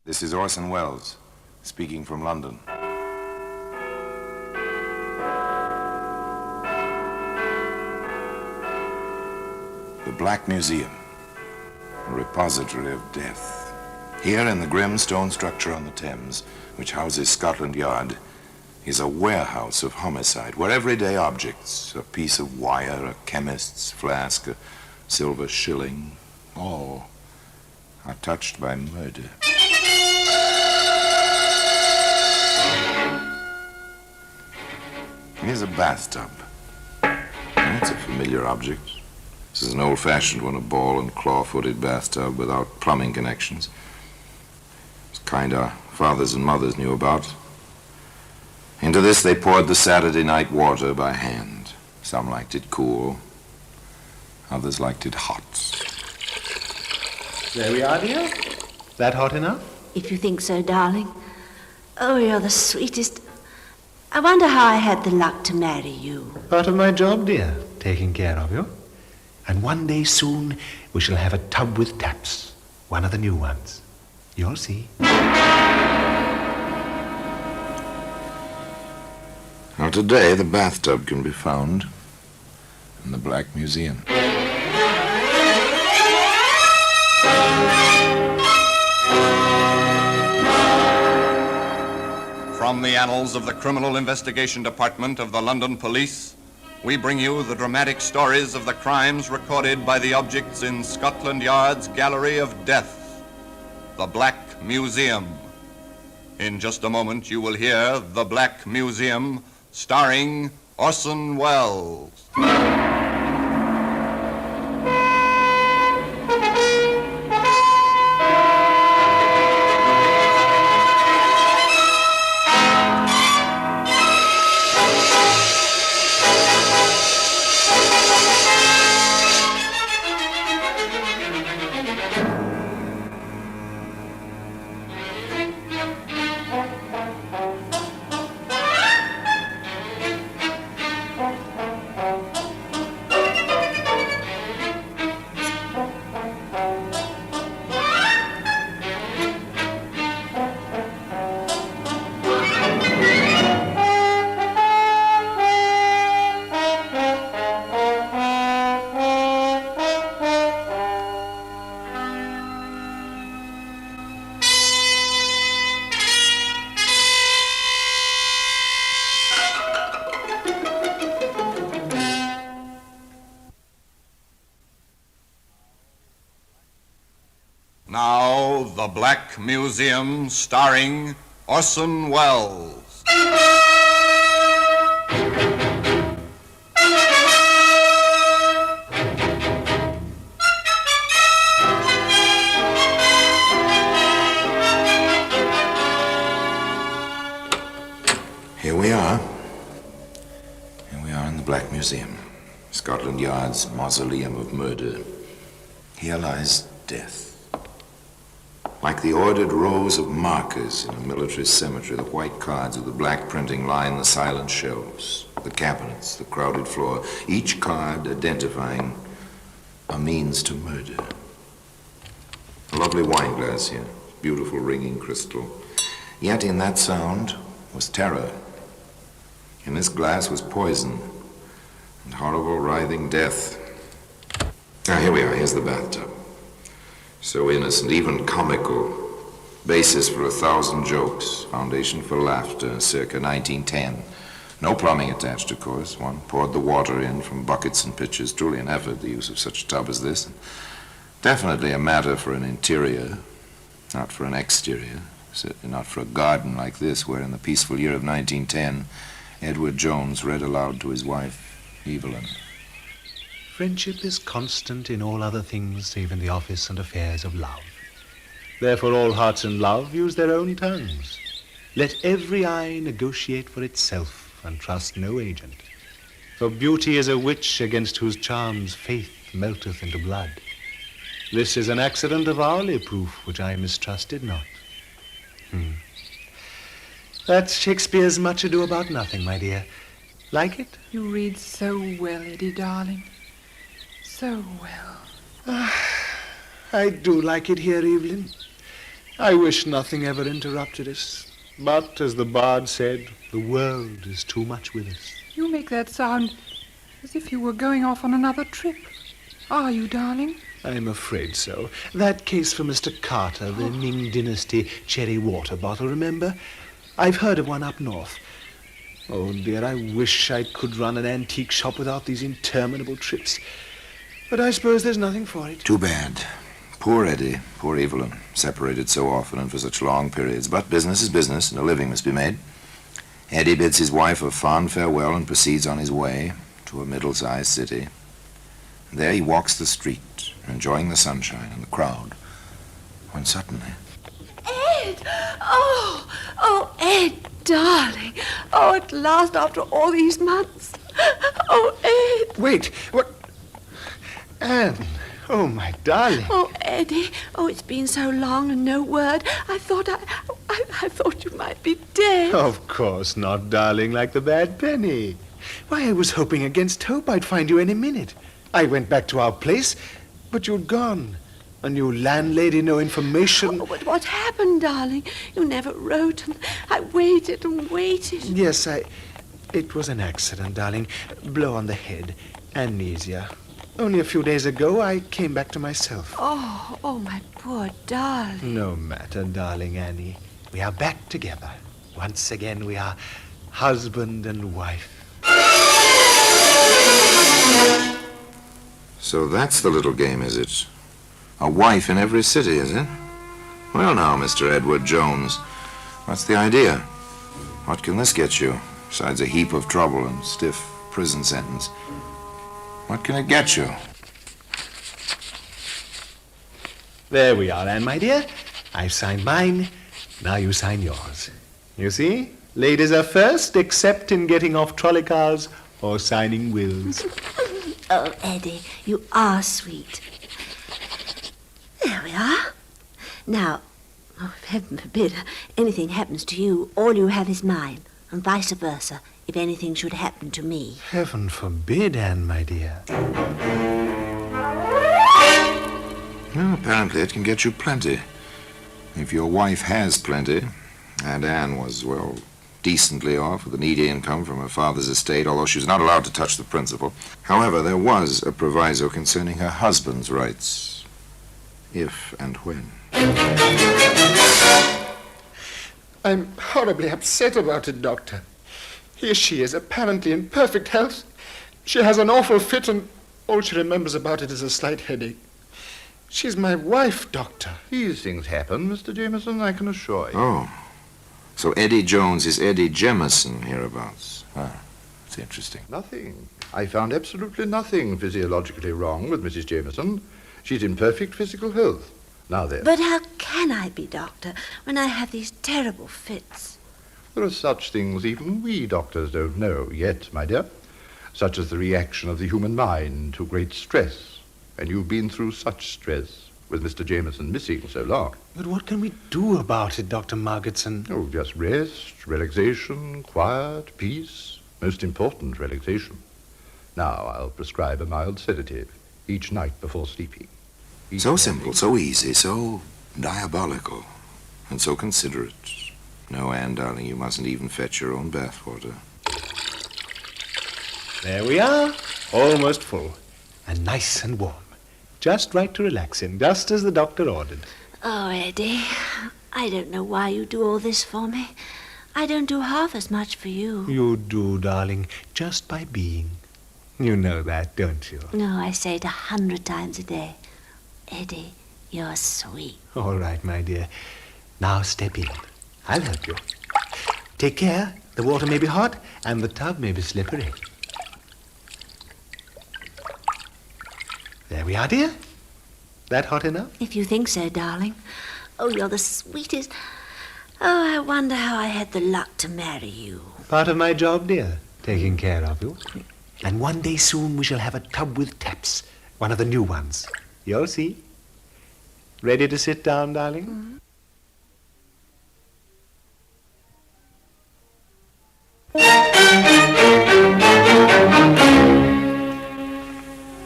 This is Orson Welles, speaking from London. The Black Museum, a repository of death. Here in the grim stone structure on the Thames, which houses Scotland Yard, is a warehouse of homicide, where everyday objects, a piece of wire, a chemist's flask, a silver shilling, all are touched by murder. Here's a bathtub. It's a familiar object. This is an old-fashioned one, a ball and claw-footed bathtub without plumbing connections. It's the kind our fathers and mothers knew about. Into this they poured the Saturday night water by hand. Some liked it cool. Others liked it hot. There we are, dear. That hot enough? If you think so, darling. Oh, you're the sweetest. I wonder how I had the luck to marry you. Part of my job, dear, taking care of you. And one day soon, we shall have a tub with taps. One of the new ones. You'll see. Now, today, the bathtub can be found in the Black Museum. From the annals of the Criminal Investigation Department of the London Police, we bring you the dramatic stories of the crimes recorded by the objects in Scotland Yard's Gallery of Death, the Black Museum. In just a moment, you will hear The Black Museum, starring Orson Welles. Now, The Black Museum, starring Orson Welles. Here we are. Here we are in the Black Museum, Scotland Yard's mausoleum of murder. Here lies death. Like the ordered rows of markers in a military cemetery, the white cards with the black printing line the silent shelves, the cabinets, the crowded floor, each card identifying a means to murder. A lovely wine glass here, beautiful ringing crystal. Yet in that sound was terror. In this glass was poison and horrible writhing death. Now here we are, here's the bathtub. So innocent, even comical. Basis for 1,000 jokes. Foundation for laughter, circa 1910. No plumbing attached, of course. One poured the water in from buckets and pitchers. Truly an effort, the use of such a tub as this. Definitely a matter for an interior, not for an exterior. Certainly not for a garden like this, where in the peaceful year of 1910, Edward Jones read aloud to his wife, Evelyn. Friendship is constant in all other things save in the office and affairs of love. Therefore all hearts in love use their own tongues. Let every eye negotiate for itself and trust no agent. For beauty is a witch against whose charms faith melteth into blood. This is an accident of hourly proof which I mistrusted not. That's Shakespeare's Much Ado About Nothing, my dear. Like it? You read so well, Eddie, darling. So well. I do like it here, Evelyn. I wish nothing ever interrupted us. But, as the bard said, the world is too much with us. You make that sound as if you were going off on another trip. Are you, darling? I'm afraid so. That case for Mr. Carter, the Ming Dynasty cherry water bottle, remember? I've heard of one up north. Oh, dear, I wish I could run an antique shop without these interminable trips. But I suppose there's nothing for it. Too bad. Poor Eddie, poor Evelyn, separated so often and for such long periods. But business is business, and a living must be made. Eddie bids his wife a fond farewell and proceeds on his way to a middle-sized city. There he walks the street, enjoying the sunshine and the crowd, when suddenly... Ed! Oh, Ed, darling. Oh, at last, after all these months. Oh, Ed. Wait, what? Anne, oh, my darling. Oh, Eddie. Oh, it's been so long and no word. I thought you might be dead. Of course not, darling, like the bad penny. Why, I was hoping against hope I'd find you any minute. I went back to our place, but you'd gone. A new landlady, no information. Oh, but what happened, darling? You never wrote, and I waited and waited. Yes, it was an accident, darling. Blow on the head. Amnesia. Only a few days ago, I came back to myself. Oh, my poor darling. No matter, darling Annie. We are back together. Once again, we are husband and wife. So that's the little game, is it? A wife in every city, is it? Well now, Mr. Edward Jones, what's the idea? What can this get you, besides a heap of trouble and stiff prison sentence? What can it get you? There we are, Anne, my dear. I've signed mine. Now you sign yours. You see? Ladies are first, except in getting off trolley cars or signing wills. Oh, Eddie, you are sweet. There we are. Now, if heaven forbid anything happens to you, all you have is mine, and vice versa, if anything should happen to me. Heaven forbid, Anne, my dear. Well, apparently it can get you plenty. If your wife has plenty, and Anne was, well, decently off with a needy income from her father's estate, although she was not allowed to touch the principal. However, there was a proviso concerning her husband's rights. If and when. I'm horribly upset about it, Doctor. Here she is, apparently in perfect health. She has an awful fit, and all she remembers about it is a slight headache. She's my wife, Doctor. These things happen, Mr. Jameson, I can assure you. Oh. So Eddie Jones is Eddie Jemison hereabouts. Ah, it's interesting. Nothing. I found absolutely nothing physiologically wrong with Mrs. Jameson. She's in perfect physical health. Now then. But how can I be, Doctor, when I have these terrible fits? There are such things even we doctors don't know yet, my dear. Such as the reaction of the human mind to great stress. And you've been through such stress with Mr. Jameson missing so long. But what can we do about it, Dr. Margetson? Oh, just rest, relaxation, quiet, peace. Most important, relaxation. Now I'll prescribe a mild sedative each night before sleeping. So simple, so easy, so diabolical, and so considerate. No, Anne, darling, you mustn't even fetch your own bathwater. There we are, almost full, and nice and warm. Just right to relax in, just as the doctor ordered. Oh, Eddie, I don't know why you do all this for me. I don't do half as much for you. You do, darling, just by being. You know that, don't you? No, I say it 100 times a day. Eddie, you're sweet. All right, my dear. Now step in. I'll help you. Take care. The water may be hot, and the tub may be slippery. There we are, dear. That hot enough? If you think so, darling. Oh, you're the sweetest. Oh, I wonder how I had the luck to marry you. Part of my job, dear, taking care of you. And one day soon we shall have a tub with taps, one of the new ones. You'll see. Ready to sit down, darling?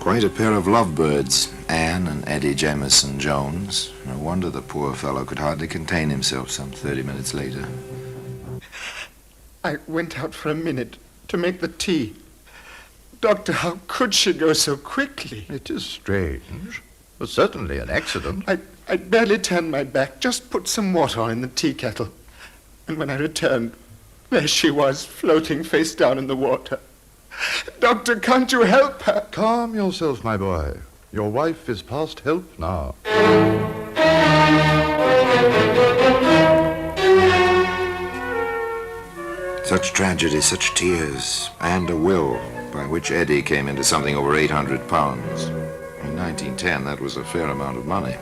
Quite Quite a pair of lovebirds, Anne and Eddie Jameson Jones. No wonder the poor fellow could hardly contain himself some 30 minutes later. I went out for a minute to make the tea. Doctor, how could she go so quickly? It is strange, but certainly an accident. I barely turned my back, just put some water on in the tea kettle. And when I returned, there she was, floating face down in the water. Doctor, can't you help her? Calm yourself, my boy. Your wife is past help now. Such tragedy, such tears, and a will by which Eddie came into something over 800 pounds. In 1910, that was a fair amount of money.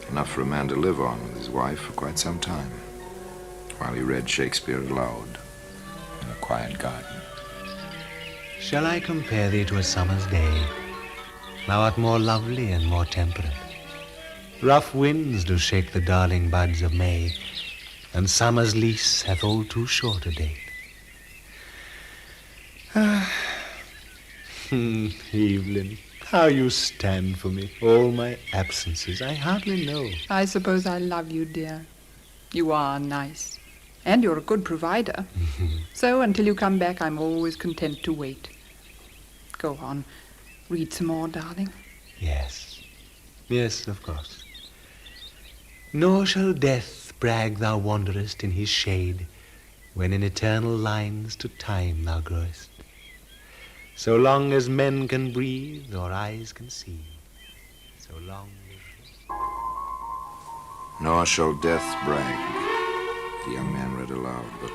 Enough for a man to live on with his wife for quite some time, while he read Shakespeare aloud in a quiet garden. Shall I compare thee to a summer's day? Thou art more lovely and more temperate. Rough winds do shake the darling buds of May, and summer's lease hath all too short a date. Evelyn, how you stand for me, all my absences, I hardly know. I suppose I love you, dear. You are nice. And you're a good provider. So until you come back, I'm always content to wait. Go on. Read some more, darling. Yes, of course. Nor shall death brag thou wanderest in his shade, when in eternal lines to time thou growest. So long as men can breathe or eyes can see, so long live. Nor shall death brag, the young man read aloud, but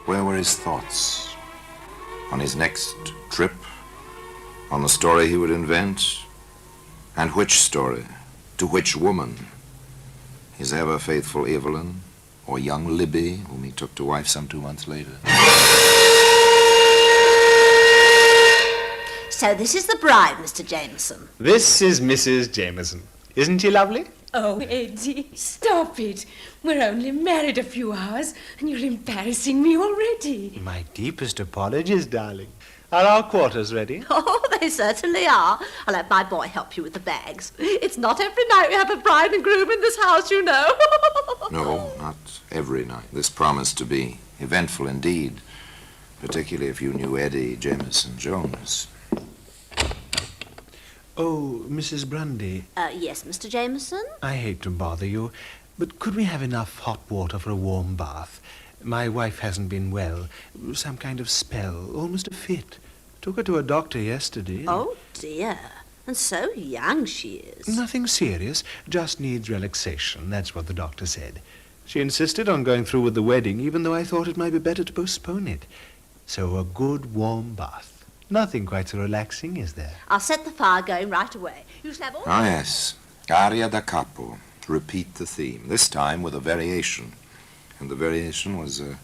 where were his thoughts? On his next trip? On the story he would invent? And which story? To which woman? His ever-faithful Evelyn, or young Libby, whom he took to wife some 2 months later? So this is the bride, Mr. Jameson. This is Mrs. Jameson. Isn't she lovely? Oh, Eddie, stop it. We're only married a few hours, and you're embarrassing me already. My deepest apologies, darling. Are our quarters ready? Oh, they certainly are. I'll let my boy help you with the bags. It's not every night we have a bride and groom in this house, you know. No, not every night. This promised to be eventful indeed, particularly if you knew Eddie Jameson Jones. Oh, Mrs. Grundy, Yes, Mr. Jameson? I hate to bother you, but could we have enough hot water for a warm bath? My wife hasn't been well. Some kind of spell, almost a fit. Took her to a doctor yesterday. Oh, dear. And so young she is. Nothing serious, just needs relaxation. That's what the doctor said. She insisted on going through with the wedding, even though I thought it might be better to postpone it. So a good warm bath. Nothing quite so relaxing, is there? I'll set the fire going right away. You shall have all... Ah, yes. Aria da capo. Repeat the theme, this time with a variation. And the variation was a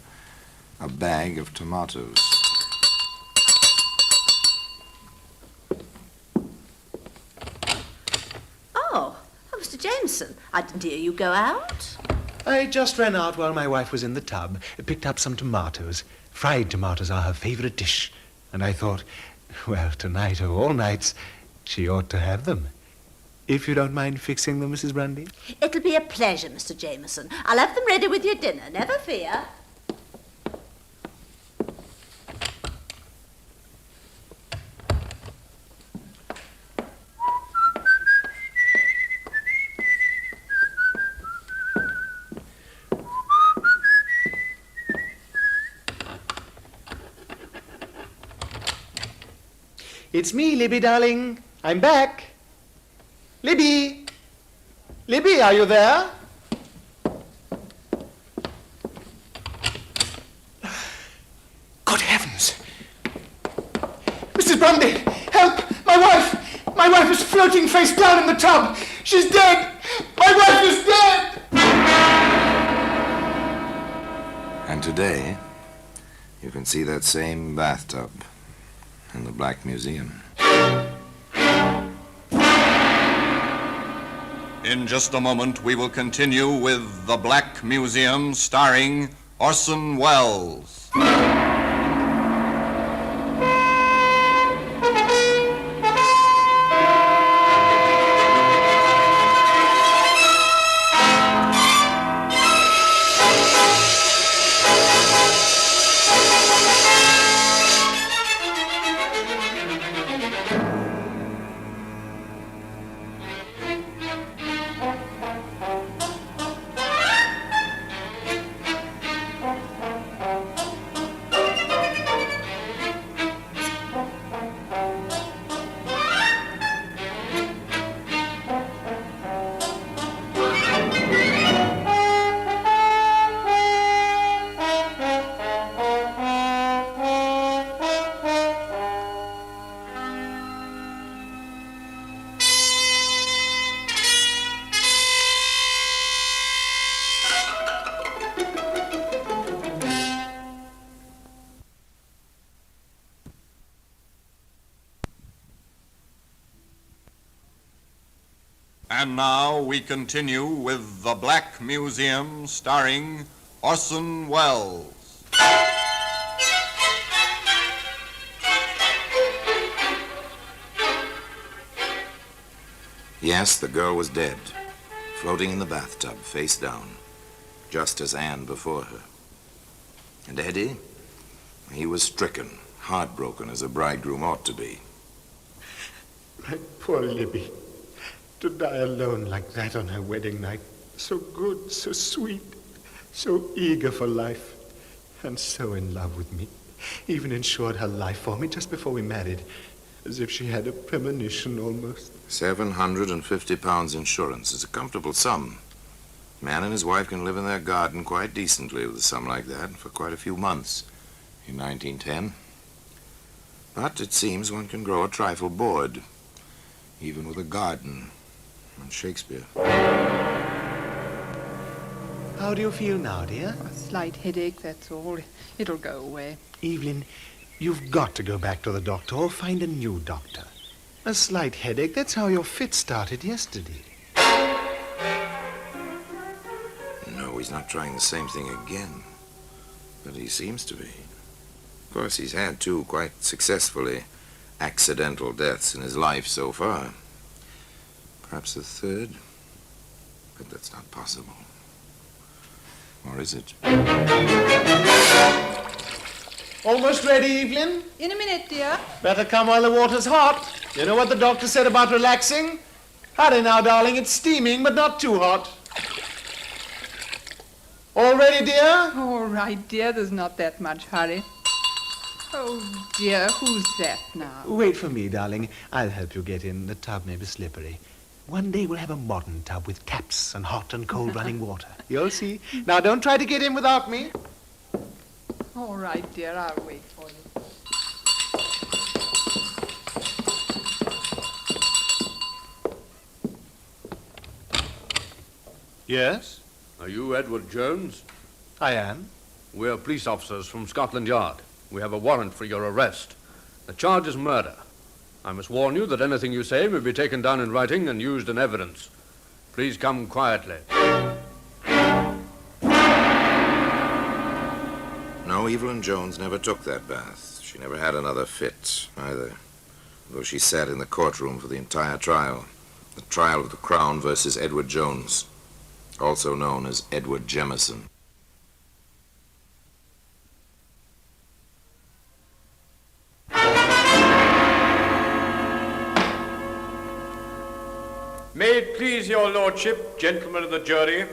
bag of tomatoes. Oh, Mr. Jameson, I didn't hear you go out. I just ran out while my wife was in the tub, picked up some tomatoes. Fried tomatoes are her favorite dish. And I thought, well, tonight of all nights, she ought to have them. If you don't mind fixing them, Mrs. Grundy. It'll be a pleasure, Mr. Jameson. I'll have them ready with your dinner, never fear. It's me, Libby, darling. I'm back. Libby! Libby, are you there? Good heavens! Mrs. Grundy, help! My wife! My wife is floating face down in the tub! She's dead! My wife is dead! And today, you can see that same bathtub in the Black Museum. In just a moment, we will continue with The Black Museum, starring Orson Welles. And now we continue with The Black Museum, starring Orson Welles. Yes, the girl was dead, floating in the bathtub, face down, just as Anne before her. And Eddie, he was stricken, heartbroken, as a bridegroom ought to be. My poor Libby. To die alone like that on her wedding night. So good, so sweet, so eager for life, and so in love with me. Even insured her life for me just before we married, as if she had a premonition almost. £750 insurance is a comfortable sum. Man and his wife can live in their garden quite decently with a sum like that for quite a few months in 1910. But it seems one can grow a trifle bored, even with a garden and Shakespeare. How do you feel now, dear? A slight headache, that's all. It'll go away. Evelyn, you've got to go back to the doctor or find a new doctor. A slight headache, that's how your fit started yesterday. No, he's not trying the same thing again. But he seems to be. Of course, he's had two quite successfully accidental deaths in his life so far. Perhaps a third, but that's not possible. Or is it? Almost ready, Evelyn? In a minute, dear. Better come while the water's hot. You know what the doctor said about relaxing? Hurry now, darling. It's steaming, but not too hot. All ready, dear? All right, dear. There's not that much hurry. Oh, dear. Who's that now? Wait for me, darling. I'll help you get in. The tub may be slippery. One day we'll have a modern tub with taps and hot and cold running water. You'll see. Now, don't try to get in without me. All right, dear. I'll wait for you. Yes, Are you Edward Jones? I am. We're police officers from Scotland Yard. We have a warrant for your arrest. The charge is murder. I must warn you that anything you say may be taken down in writing and used in evidence. Please come quietly. No, Evelyn Jones never took that bath. She never had another fit, either. Though she sat in the courtroom for the entire trial. The trial of the Crown versus Edward Jones, also known as Edward Jemison. May it please your lordship, gentlemen of the jury,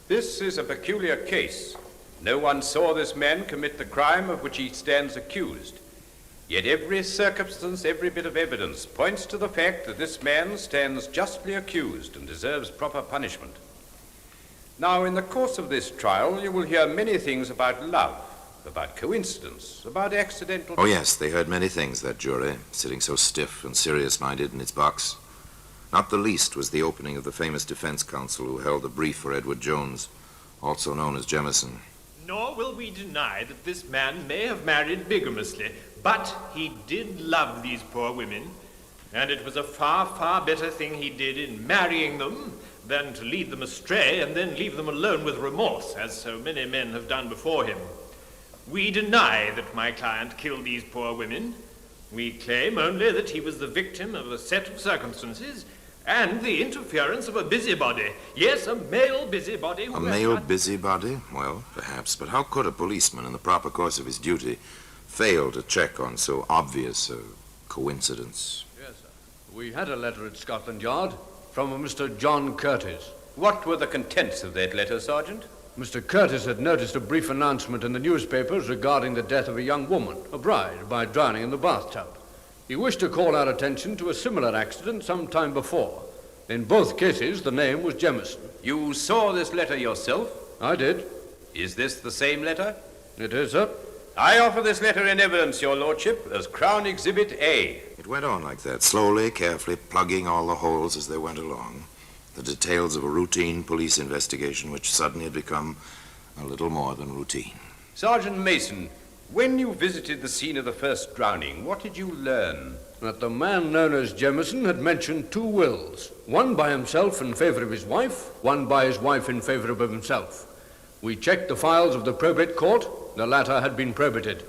this is a peculiar case. No one saw this man commit the crime of which he stands accused. Yet every circumstance, every bit of evidence points to the fact that this man stands justly accused and deserves proper punishment. Now, in the course of this trial, you will hear many things about love, about coincidence, about accidental... Oh, yes, they heard many things, that jury, sitting so stiff and serious-minded in its box. Not the least was the opening of the famous defense counsel who held the brief for Edward Jones, also known as Jemison. Nor will we deny that this man may have married bigamously, but he did love these poor women, and it was a far, far better thing he did in marrying them than to lead them astray and then leave them alone with remorse, as so many men have done before him. We deny that my client killed these poor women. We claim only that he was the victim of a set of circumstances and the interference of a busybody. Yes, a male busybody. A male busybody? Well, perhaps, but how could a policeman, in the proper course of his duty, fail to check on so obvious a coincidence? Yes, sir. We had a letter at Scotland Yard from a Mr. John Curtis. What were the contents of that letter, Sergeant? Mr. Curtis had noticed a brief announcement in the newspapers regarding the death of a young woman, a bride, by drowning in the bathtub. He wished to call our attention to a similar accident some time before. In both cases, the name was Jemison. You saw this letter yourself? I did. Is this the same letter? It is, sir. I offer this letter in evidence, your lordship, as Crown Exhibit A. It went on like that, slowly, carefully, plugging all the holes as they went along. The details of a routine police investigation which suddenly had become a little more than routine. Sergeant Mason, When you visited the scene of the first drowning, what did you learn? That the man known as Jemison had mentioned 2 wills, one by himself in favor of his wife, one by his wife in favor of himself. We checked the files of the probate court. The latter had been probated.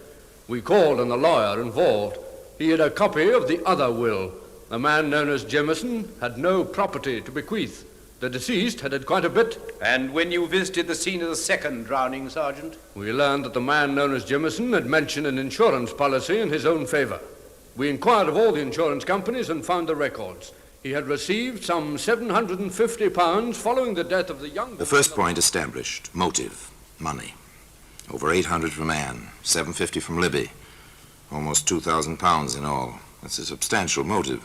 We called on the lawyer involved. He had a copy of the other will. The man known as Jemison had no property to bequeath. The deceased had quite a bit. And when you visited the scene of the second drowning, Sergeant? We learned that the man known as Jemison had mentioned an insurance policy in his own favor. We inquired of all the insurance companies and found the records. He had received some £750 following the death of the young... The first point established. Motive. Money. Over 800 from Anne, 750 from Libby. Almost £2,000 in all. That's a substantial motive.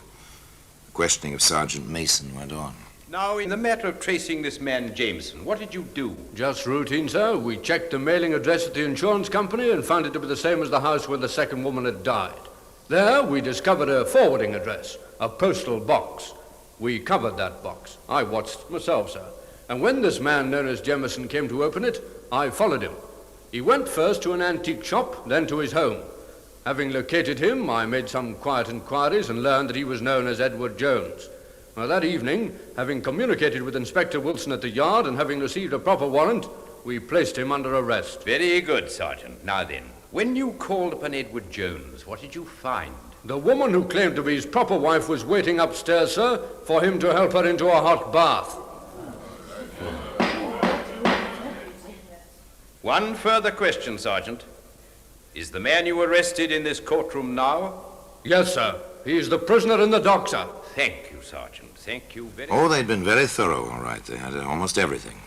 The questioning of Sergeant Mason went on. Now, in the matter of tracing this man Jameson, what did you do? Just routine, sir. We checked the mailing address at the insurance company and found it to be the same as the house where the second woman had died. There, we discovered a forwarding address, a postal box. We covered that box. I watched it myself, sir. And when this man known as Jemison came to open it, I followed him. He went first to an antique shop, then to his home. Having located him, I made some quiet inquiries and learned that he was known as Edward Jones. Well, that evening, having communicated with Inspector Wilson at the yard and having received a proper warrant, we placed him under arrest. Very good, Sergeant. Now then, when you called upon Edward Jones, what did you find? The woman who claimed to be his proper wife was waiting upstairs, sir, for him to help her into a hot bath. One further question, Sergeant. Is the man you arrested in this courtroom now? Yes, sir. He's the prisoner in the dock, sir. Thank you, Sergeant. Thank you very Oh, much. they'd been very thorough, all right. They had almost everything.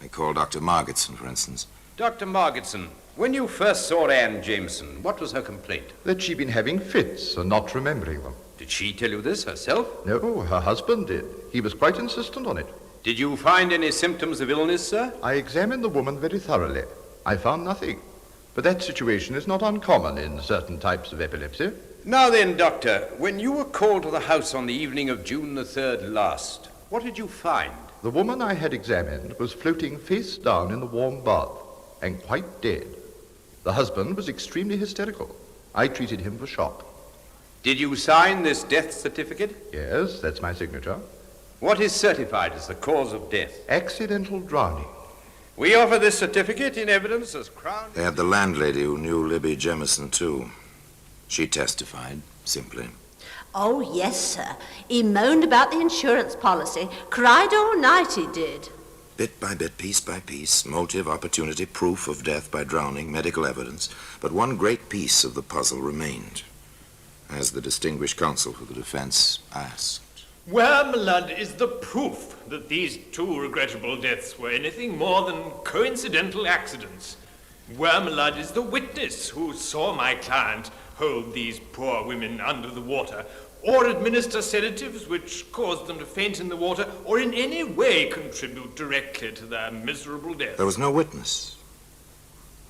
They called Dr. Margetson, for instance. Dr. Margetson, when you first saw Anne Jameson, what was her complaint? That she'd been having fits and not remembering them. Did she tell you this herself? No, her husband did. He was quite insistent on it. Did you find any symptoms of illness, sir? I examined the woman very thoroughly. I found nothing. But that situation is not uncommon in certain types of epilepsy. Now then, Doctor, when you were called to the house on the evening of June the 3rd last, what did you find? The woman I had examined was floating face down in the warm bath and quite dead. The husband was extremely hysterical. I treated him for shock. Did you sign this death certificate? Yes, that's my signature. What is certified as the cause of death? Accidental drowning. We offer this certificate in evidence as Crown... They had the landlady who knew Libby Jemison, too. She testified, simply. Oh, yes, sir. He moaned about the insurance policy. Cried all night, he did. Bit by bit, piece by piece, motive, opportunity, proof of death by drowning, medical evidence. But one great piece of the puzzle remained, as the distinguished counsel for the defense asked. Where, my lord, is the proof that these 2 regrettable deaths were anything more than coincidental accidents? Where, my lord, is the witness who saw my client hold these poor women under the water, or administer sedatives which caused them to faint in the water, or in any way contribute directly to their miserable death? There was no witness.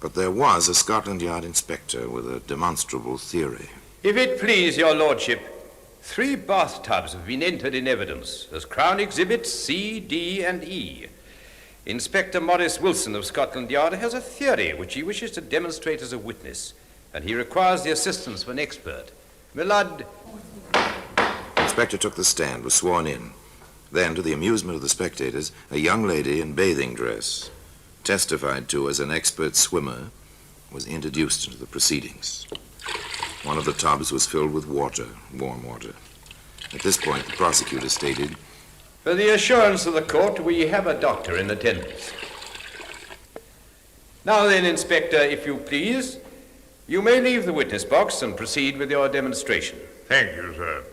But there was a Scotland Yard inspector with a demonstrable theory. If it please your lordship, 3 bathtubs have been entered in evidence as Crown Exhibits C, D, and E. Inspector Maurice Wilson of Scotland Yard has a theory which he wishes to demonstrate as a witness, and he requires the assistance of an expert. My lord... The inspector took the stand, was sworn in. Then, to the amusement of the spectators, a young lady in bathing dress, testified to as an expert swimmer, was introduced into the proceedings. One of the tubs was filled with water, warm water. At this point, the prosecutor stated, For the assurance of the court, we have a doctor in attendance. Now then, Inspector, if you please, you may leave the witness box and proceed with your demonstration. Thank you, sir.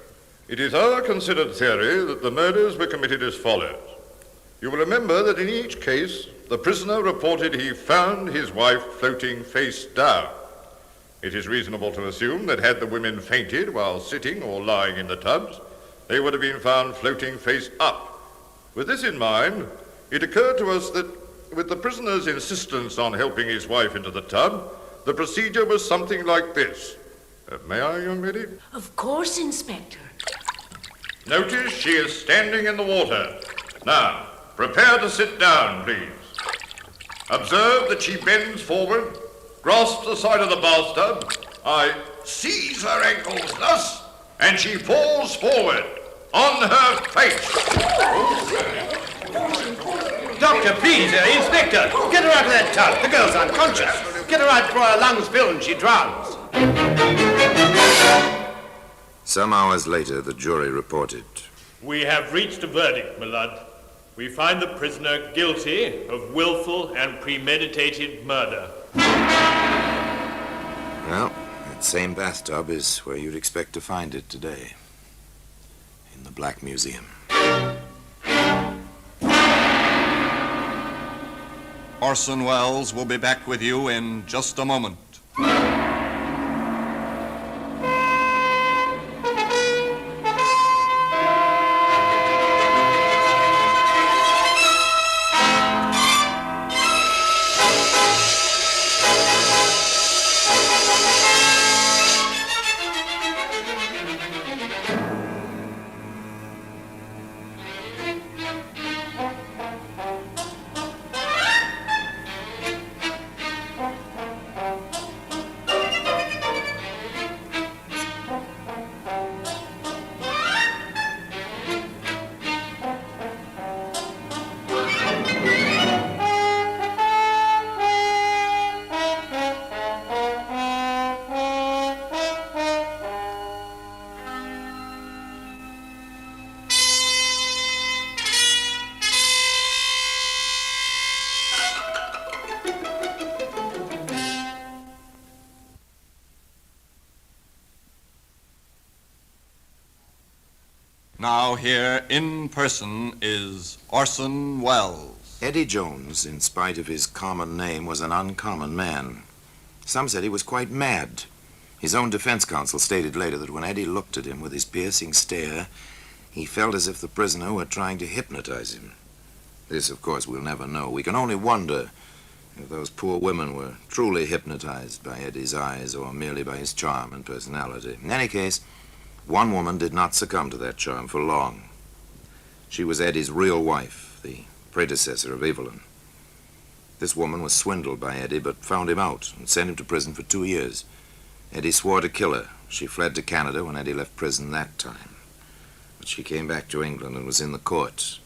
It is our considered theory that the murders were committed as follows. You will remember that in each case, the prisoner reported he found his wife floating face down. It is reasonable to assume that had the women fainted while sitting or lying in the tubs, they would have been found floating face up. With this in mind, it occurred to us that with the prisoner's insistence on helping his wife into the tub, the procedure was something like this. May I, young lady? Of course, Inspector. Notice she is standing in the water. Now, prepare to sit down, please. Observe that she bends forward, grasps the side of the bathtub. I seize her ankles thus, and she falls forward on her face. Doctor, please, Inspector, get her out of that tub. The girl's unconscious. Get her out before her lungs fill and she drowns. Some hours later, the jury reported. We have reached a verdict, my lord. We find the prisoner guilty of willful and premeditated murder. Well, that same bathtub is where you'd expect to find it today. In the Black Museum. Orson Welles will be back with you in just a moment. Now here in person is Orson Welles. Eddie Jones, in spite of his common name, was an uncommon man. Some said he was quite mad. His own defense counsel stated later that when Eddie looked at him with his piercing stare, he felt as if the prisoner were trying to hypnotize him. This, of course, we'll never know. We can only wonder if those poor women were truly hypnotized by Eddie's eyes or merely by his charm and personality. In any case, one woman did not succumb to that charm for long. She was Eddie's real wife, the predecessor of Evelyn. This woman was swindled by Eddie, but found him out and sent him to prison for 2 years. Eddie swore to kill her. She fled to Canada when Eddie left prison that time. But she came back to England and was in the court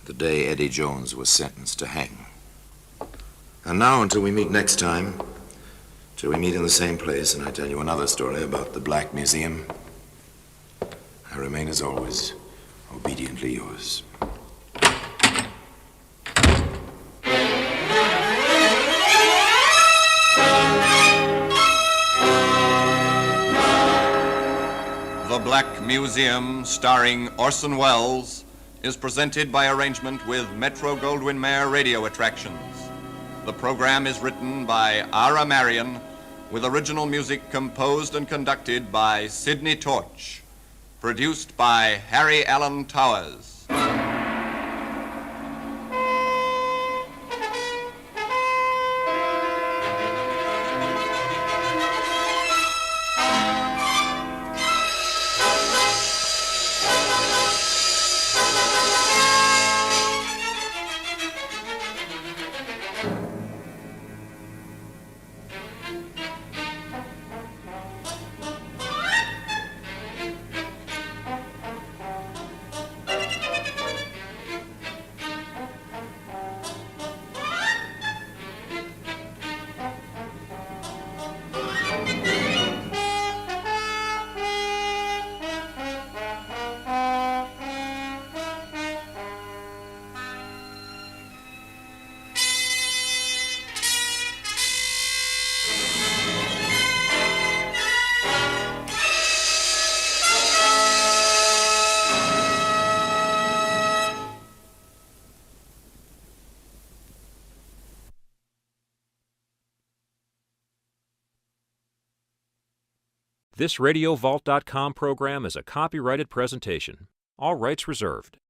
the day Eddie Jones was sentenced to hang. And now, until we meet next time, till we meet in the same place and I tell you another story about the Black Museum, I remain, as always, obediently yours. The Black Museum, starring Orson Welles, is presented by arrangement with Metro-Goldwyn-Mayer Radio Attractions. The program is written by Ara Marion, with original music composed and conducted by Sidney Torch. Produced by Harry Allen Towers. This RadioVault.com program is a copyrighted presentation. All rights reserved.